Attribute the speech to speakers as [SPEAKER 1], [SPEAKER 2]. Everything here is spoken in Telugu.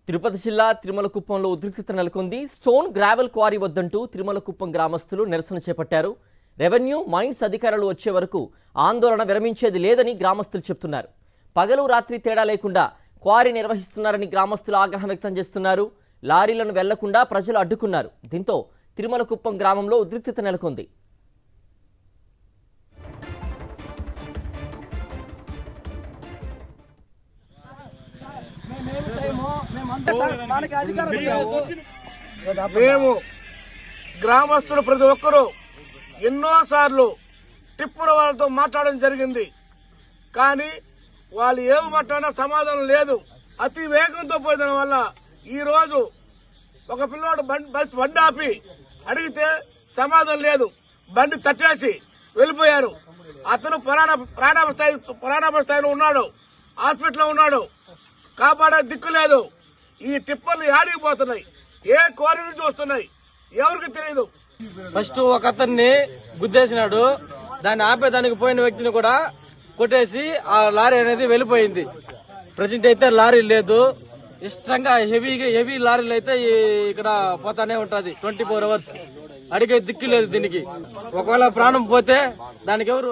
[SPEAKER 1] తిరుపతి జిల్లా తిరుమలకుప్పంలో ఉద్రిక్తత నెలకొంది. స్టోన్ గ్రావెల్ క్వారీ వద్దంటూ తిరుమలకుప్పం గ్రామస్తులు నిరసన చేపట్టారు. రెవెన్యూ మైన్స్ అధికారులు వచ్చే వరకు ఆందోళన విరమించేది లేదని గ్రామస్తులు చెప్తున్నారు. పగలు రాత్రి తేడా లేకుండా క్వారీ నిర్వహిస్తున్నారని గ్రామస్తులు ఆగ్రహం వ్యక్తం చేస్తున్నారు. లారీలను వెళ్లకుండా ప్రజలు అడ్డుకున్నారు. దీంతో తిరుమలకుప్పం గ్రామంలో ఉద్రిక్తత నెలకొంది.
[SPEAKER 2] మేము గ్రామస్తులు ప్రతి ఒక్కరూ ఎన్నోసార్లు టిప్పుల వాళ్ళతో మాట్లాడడం జరిగింది. కానీ వాళ్ళు ఏమి మాట్లాడినా సమాధానం లేదు. అతి వేగంతో పోయిన వల్ల ఈ రోజు ఒక పిల్లవాడు బండి ఆపి అడిగితే సమాధానం లేదు. బండి తట్టేసి వెళ్లిపోయారు. అతను ప్రాణాపాయ స్థాయిలో ఉన్నాడు. హాస్పిటల్లో ఉన్నాడు. కాపాడే దిక్కు లేదు. ఈ టిప్పర్లు ఆడిపోతున్నాయి. ఏ కోరి నుంచి వస్తున్నాయి ఎవరికి తెలియదు.
[SPEAKER 3] ఫస్ట్ ఒక అతన్ని గుద్దేసినాడు. దాన్ని ఆపేదానికి పోయిన వ్యక్తిని కూడా కొట్టేసి ఆ లారీ అనేది వెళ్లిపోయింది. ప్రజెంట్ అయితే లారీ లేదు. ఇష్టంగా హెవీ లారీలు అయితే ఇక్కడ పోతానే ఉంటది 24 hours. అడిగే దిక్కు లేదు దీనికి. ఒకవేళ ప్రాణం పోతే దానికి ఎవరు